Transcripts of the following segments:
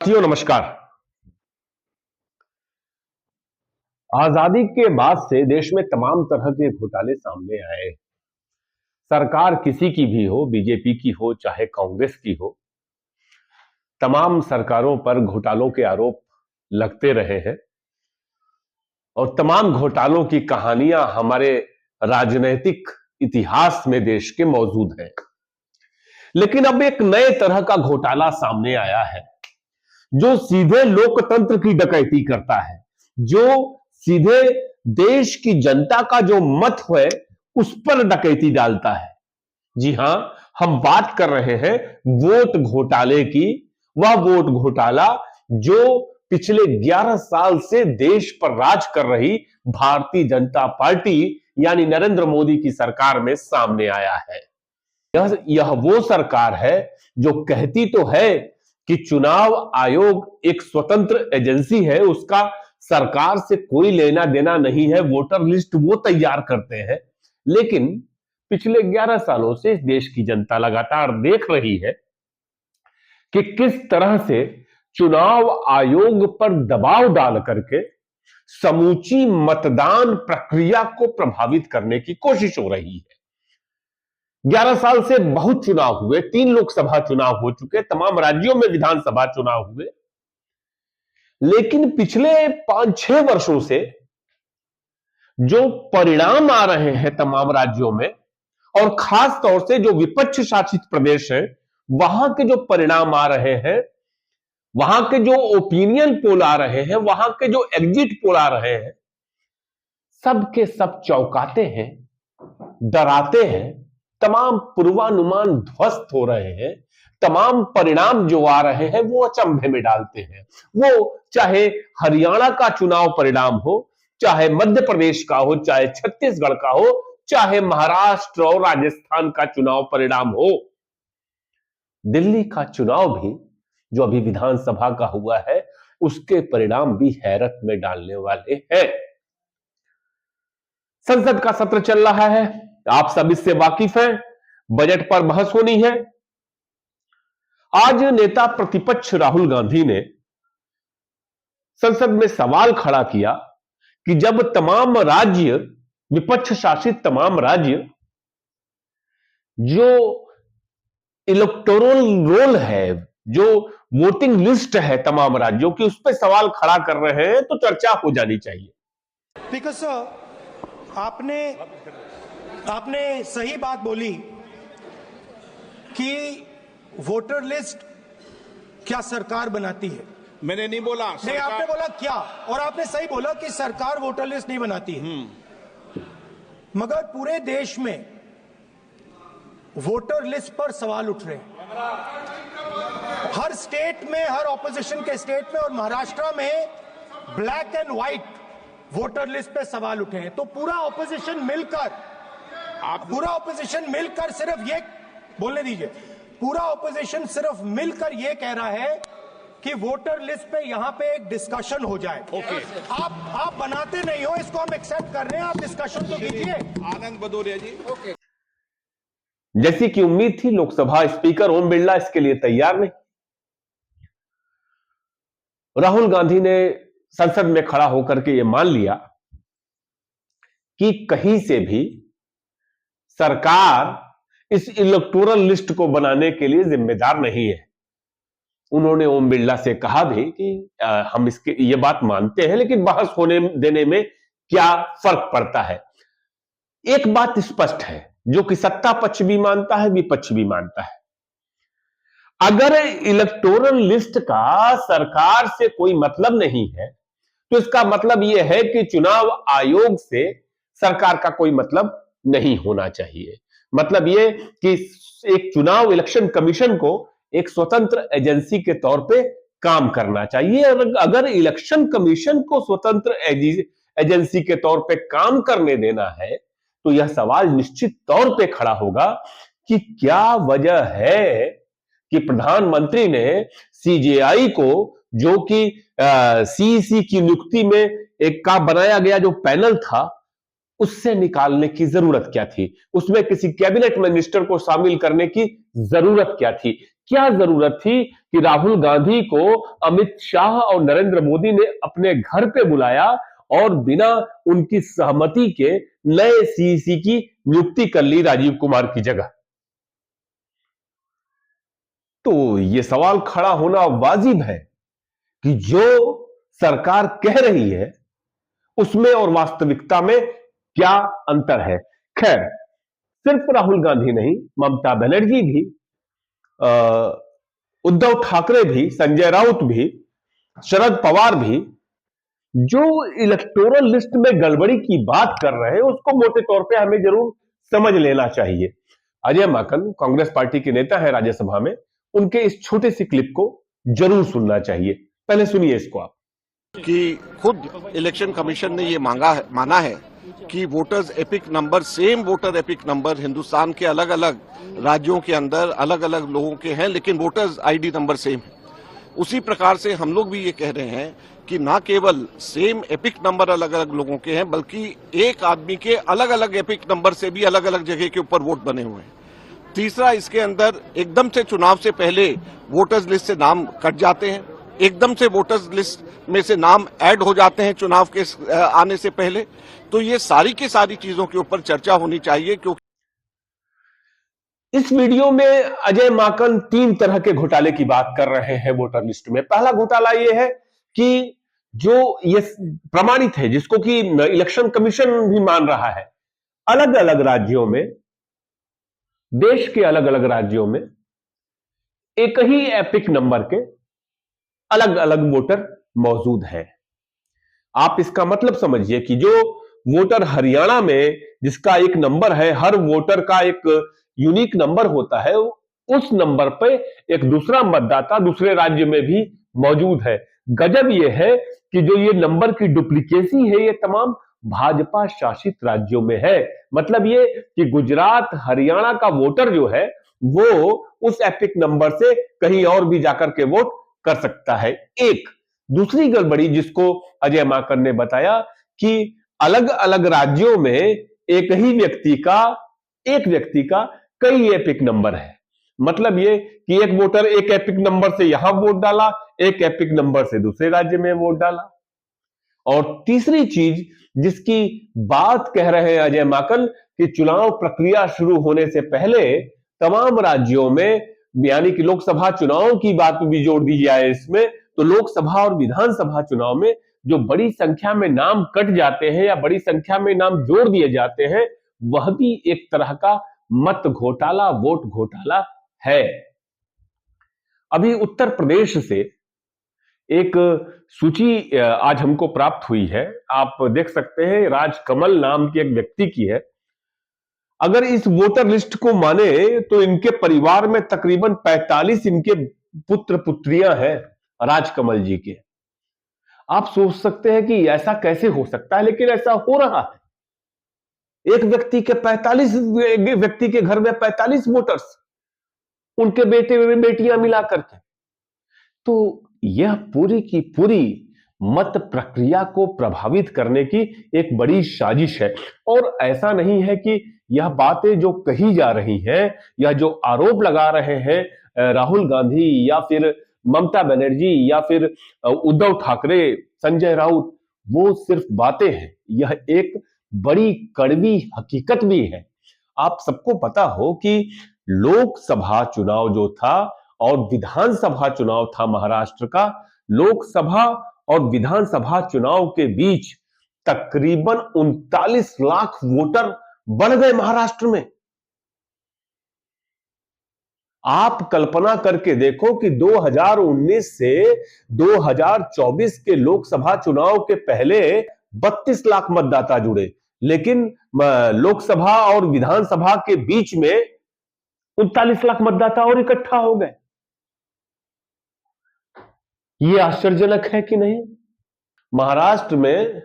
साथियों नमस्कार। आजादी के बाद से देश में तमाम तरह के घोटाले सामने आए। सरकार किसी की भी हो, बीजेपी की हो चाहे कांग्रेस की हो, तमाम सरकारों पर घोटालों के आरोप लगते रहे हैं और तमाम घोटालों की कहानियां हमारे राजनीतिक इतिहास में देश के मौजूद हैं। लेकिन अब एक नए तरह का घोटाला सामने आया है जो सीधे लोकतंत्र की डकैती करता है, जो सीधे देश की जनता का जो मत है उस पर डकैती डालता है। जी हां, हम बात कर रहे हैं वोट घोटाले की। वह वोट घोटाला जो पिछले 11 साल से देश पर राज कर रही भारतीय जनता पार्टी यानी नरेंद्र मोदी की सरकार में सामने आया है। यह वो सरकार है जो कहती तो है कि चुनाव आयोग एक स्वतंत्र एजेंसी है, उसका सरकार से कोई लेना देना नहीं है, वोटर लिस्ट वो तैयार करते हैं। लेकिन पिछले 11 सालों से इस देश की जनता लगातार देख रही है कि किस तरह से चुनाव आयोग पर दबाव डाल करके समूची मतदान प्रक्रिया को प्रभावित करने की कोशिश हो रही है। 11 साल से बहुत चुनाव हुए, 3 लोकसभा चुनाव हो चुके, तमाम राज्यों में विधानसभा चुनाव हुए, लेकिन पिछले 5-6 वर्षों से जो परिणाम आ रहे हैं तमाम राज्यों में और खास तौर से जो विपक्ष शासित प्रदेश है वहां के जो परिणाम आ रहे हैं, वहां के जो ओपिनियन पोल आ रहे हैं, वहां के जो एग्जिट पोल आ रहे हैं, सब के सब चौंकाते हैं, डराते हैं। तमाम पूर्वानुमान ध्वस्त हो रहे हैं। तमाम परिणाम जो आ रहे हैं वो अचंभे में डालते हैं। वो चाहे हरियाणा का चुनाव परिणाम हो, चाहे मध्य प्रदेश का हो, चाहे छत्तीसगढ़ का हो, चाहे महाराष्ट्र और राजस्थान का चुनाव परिणाम हो, दिल्ली का चुनाव भी जो अभी विधानसभा का हुआ है उसके परिणाम भी हैरत में डालने वाले हैं। संसद का सत्र चल रहा है, आप सब इससे वाकिफ हैं। बजट पर बहस होनी है। आज नेता प्रतिपक्ष राहुल गांधी ने संसद में सवाल खड़ा किया कि जब तमाम राज्य, विपक्ष शासित तमाम राज्य जो इलेक्टोरल रोल है, जो वोटिंग लिस्ट है तमाम राज्यों की, उस पर सवाल खड़ा कर रहे हैं तो चर्चा हो जानी चाहिए। बिकॉज आपने सही बात बोली कि वोटर लिस्ट क्या सरकार बनाती है। मैंने नहीं बोला नहीं, आपने बोला क्या, और आपने सही बोला कि सरकार वोटर लिस्ट नहीं बनाती है। मगर पूरे देश में वोटर लिस्ट पर सवाल उठ रहे हैं। हर स्टेट में, हर ऑपोजिशन के स्टेट में और महाराष्ट्र में black and white voter list पे सवाल उठे हैं। तो पूरा ऑपोजिशन मिलकर सिर्फ ये बोलने दीजिए, पूरा ऑपोजिशन सिर्फ मिलकर ये कह रहा है कि वोटर लिस्ट पे यहां पे एक डिस्कशन हो जाए। आप बनाते नहीं हो, इसको हम एक्सेप्ट कर रहे हैं, आप डिस्कशन तो कीजिए। आनंद भदौरिया जी, जैसी कि उम्मीद थी, लोकसभा स्पीकर ओम बिरला इसके लिए तैयार नहीं। राहुल गांधी ने संसद में खड़ा होकर के यह मान लिया कि कहीं से भी सरकार इस इलेक्टोरल लिस्ट को बनाने के लिए जिम्मेदार नहीं है। उन्होंने ओम बिरला से कहा भी कि हम इसके ये बात मानते हैं, लेकिन बहस होने देने में क्या फर्क पड़ता है। एक बात स्पष्ट है जो कि सत्ता पक्ष भी मानता है, विपक्ष भी मानता है। अगर इलेक्टोरल लिस्ट का सरकार से कोई मतलब नहीं है तो इसका मतलब यह है कि चुनाव आयोग से सरकार का कोई मतलब नहीं होना चाहिए। मतलब यह कि एक चुनाव इलेक्शन कमीशन को एक स्वतंत्र एजेंसी के तौर पे काम करना चाहिए। और अगर इलेक्शन कमीशन को स्वतंत्र एजेंसी के तौर पे काम करने देना है तो यह सवाल निश्चित तौर पे खड़ा होगा कि क्या वजह है कि प्रधानमंत्री ने सीजेआई को, जो कि सीईसी की नियुक्ति में एक का बनाया गया जो पैनल था, उससे निकालने की जरूरत क्या थी? उसमें किसी कैबिनेट मिनिस्टर को शामिल करने की जरूरत क्या थी? क्या जरूरत थी कि राहुल गांधी को अमित शाह और नरेंद्र मोदी ने अपने घर पे बुलाया और बिना उनकी सहमति के नए सीईसी की नियुक्ति कर ली राजीव कुमार की जगह। तो यह सवाल खड़ा होना वाजिब है कि जो सरकार कह रही है उसमें और वास्तविकता में क्या अंतर है। खैर, सिर्फ राहुल गांधी नहीं, ममता बनर्जी भी, उद्धव ठाकरे भी, संजय राउत भी, शरद पवार भी जो इलेक्टोरल लिस्ट में गड़बड़ी की बात कर रहे हैं उसको मोटे तौर पे हमें जरूर समझ लेना चाहिए। अजय माकन कांग्रेस पार्टी के नेता है राज्यसभा में, उनके इस छोटे सी क्लिप को जरूर सुनना चाहिए। पहले सुनिए इसको आप। कि खुद इलेक्शन कमीशन ने ये माना है कि voters epic number, same voter epic number Hindustan के अलग अलग राज्यों के अंदर अलग अलग लोगों के हैं, लेकिन वोटर्स आईडी नंबर सेम है। उसी प्रकार से हम लोग भी ये कह रहे हैं कि ना केवल सेम एपिक नंबर अलग अलग लोगों के हैं, बल्कि एक आदमी के अलग अलग एपिक नंबर से भी अलग अलग जगह के ऊपर वोट बने हुए हैं। तीसरा, इसके अंदर एकदम से चुनाव से पहले वोटर्स लिस्ट से नाम कट जाते हैं, एकदम से वोटर्स लिस्ट में से नाम ऐड हो जाते हैं चुनाव के आने से पहले। तो ये सारी की सारी चीजों के ऊपर चर्चा होनी चाहिए, क्योंकि इस वीडियो में अजय माकन 3 तरह के घोटाले की बात कर रहे हैं वोटर लिस्ट में। पहला घोटाला यह है कि जो ये प्रमाणित है, जिसको कि इलेक्शन कमीशन भी मान रहा है, अलग अलग राज्यों में, देश के अलग अलग राज्यों में एक ही एपिक नंबर के अलग अलग वोटर मौजूद हैं। आप इसका मतलब समझिए कि जो वोटर हरियाणा में जिसका एक नंबर है, हर वोटर का एक यूनिक नंबर होता है, उस नंबर पे एक दूसरा मतदाता दूसरे राज्य में भी मौजूद है। गजब यह है कि जो ये नंबर की डुप्लीकेसी है ये तमाम भाजपा शासित राज्यों में है। मतलब ये कि गुजरात, हरियाणा का वोटर जो है वो उस एपिक नंबर से कहीं और भी जाकर के वोट कर सकता है। एक दूसरी गड़बड़ी जिसको अजय माकन ने बताया कि अलग अलग राज्यों में एक व्यक्ति का कई एपिक नंबर है। मतलब ये कि एक वोटर एक एपिक नंबर से यहां वोट डाला, एक एपिक नंबर से दूसरे राज्य में वोट डाला। और तीसरी चीज जिसकी बात कह रहे हैं अजय माकन कि चुनाव प्रक्रिया शुरू होने से पहले तमाम राज्यों में, यानी कि लोकसभा चुनाव की बात भी जोड़ दी जाए इसमें, तो लोकसभा और विधानसभा चुनाव में जो बड़ी संख्या में नाम कट जाते हैं या बड़ी संख्या में नाम जोड़ दिए जाते हैं, वह भी एक तरह का मत घोटाला, वोट घोटाला है। अभी उत्तर प्रदेश से एक सूची आज हमको प्राप्त हुई है, आप देख सकते हैं, राजकमल नाम के एक व्यक्ति की है। अगर इस वोटर लिस्ट को माने तो इनके परिवार में तकरीबन 45 इनके पुत्र पुत्रियां हैं राजकमल जी के। आप सोच सकते हैं कि ऐसा कैसे हो सकता है, लेकिन ऐसा हो रहा है। एक व्यक्ति के घर में 45 वोटर्स, उनके बेटे बेटियां मिला करके। तो यह पूरी की पूरी मत प्रक्रिया को प्रभावित करने की एक बड़ी साजिश है। और ऐसा नहीं है कि यह बातें जो कही जा रही हैं या जो आरोप लगा रहे हैं राहुल गांधी या फिर ममता बनर्जी या फिर उद्धव ठाकरे, संजय राउत, वो सिर्फ बातें हैं। यह एक बड़ी कड़वी हकीकत भी है। आप सबको पता हो कि लोकसभा चुनाव जो था और विधानसभा चुनाव था महाराष्ट्र का, लोकसभा और विधानसभा चुनाव के बीच तकरीबन 39 लाख वोटर बढ़ गए महाराष्ट्र में। आप कल्पना करके देखो कि 2019 से 2024 के लोकसभा चुनाव के पहले 32 लाख मतदाता जुड़े, लेकिन लोकसभा और विधानसभा के बीच में 39 लाख मतदाता और इकट्ठा हो गए। यह आश्चर्यजनक है कि नहीं? महाराष्ट्र में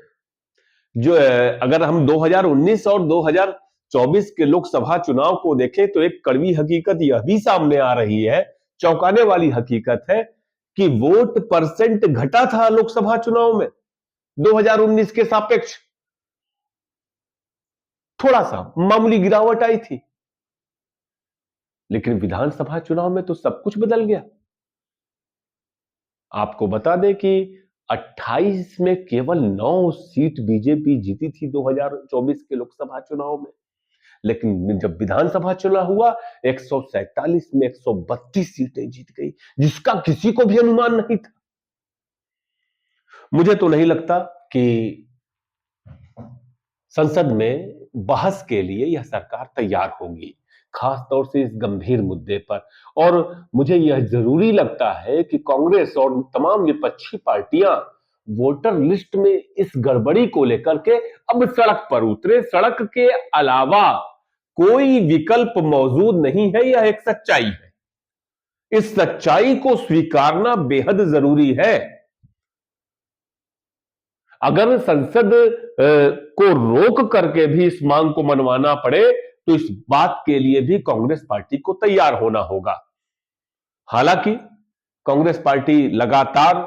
जो अगर हम 2019 और 2024 के लोकसभा चुनाव को देखें तो एक कड़वी हकीकत यह भी सामने आ रही है, चौंकाने वाली हकीकत है कि वोट परसेंट घटा था लोकसभा चुनाव में 2019 के सापेक्ष। थोड़ा सा मामूली गिरावट आई थी। लेकिन विधानसभा चुनाव में तो सब कुछ बदल गया। आपको बता दें कि 28 में केवल 9 सीट बीजेपी जीती थी 2024 के लोकसभा चुनाव में, लेकिन जब विधानसभा चुनाव हुआ 147 में 132 सीटें जीत गई, जिसका किसी को भी अनुमान नहीं था। मुझे तो नहीं लगता कि संसद में बहस के लिए यह सरकार तैयार होगी, खास तौर से इस गंभीर मुद्दे पर। और मुझे यह जरूरी लगता है कि कांग्रेस और तमाम विपक्षी पार्टियां वोटर लिस्ट में इस गड़बड़ी को लेकर के अब सड़क पर उतरे। सड़क के अलावा कोई विकल्प मौजूद नहीं है, यह एक सच्चाई है। इस सच्चाई को स्वीकारना बेहद जरूरी है। अगर संसद को रोक करके भी इस मांग को मनवाना पड़े तो इस बात के लिए भी कांग्रेस पार्टी को तैयार होना होगा। हालांकि कांग्रेस पार्टी लगातार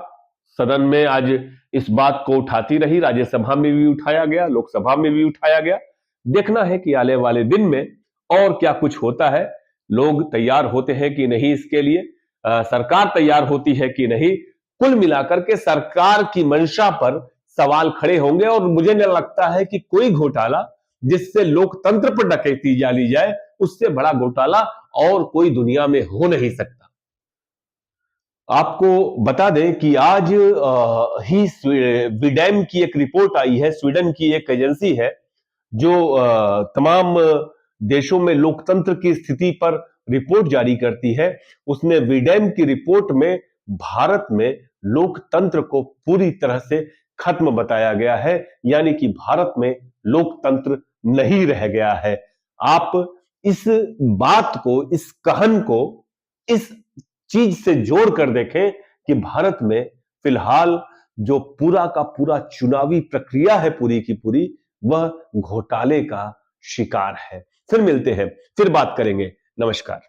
सदन में आज इस बात को उठाती रही, राज्यसभा में भी उठाया गया, लोकसभा में भी उठाया गया। देखना है कि आने वाले दिन में और क्या कुछ होता है। लोग तैयार होते हैं कि नहीं इसके लिए, सरकार तैयार होती है कि नहीं। कुल मिलाकर के सरकार की मंशा पर सवाल खड़े होंगे और मुझे न लगता है कि कोई घोटाला जिससे लोकतंत्र पर डकैती डाली जाए, उससे बड़ा घोटाला और कोई दुनिया में हो नहीं सकता। आपको बता दें कि आज ही विडेम की एक रिपोर्ट आई है। स्वीडन की एक एजेंसी है जो तमाम देशों में लोकतंत्र की स्थिति पर रिपोर्ट जारी करती है। उसने विडेम की रिपोर्ट में भारत में लोकतंत्र को पूरी तरह से खत्म बताया गया है, यानी कि भारत में लोकतंत्र नहीं रह गया है। आप इस बात को, इस कहन को इस चीज से जोड़ कर देखें कि भारत में फिलहाल जो पूरा का पूरा चुनावी प्रक्रिया है पूरी की पूरी, वह घोटाले का शिकार है। फिर मिलते हैं, फिर बात करेंगे। नमस्कार।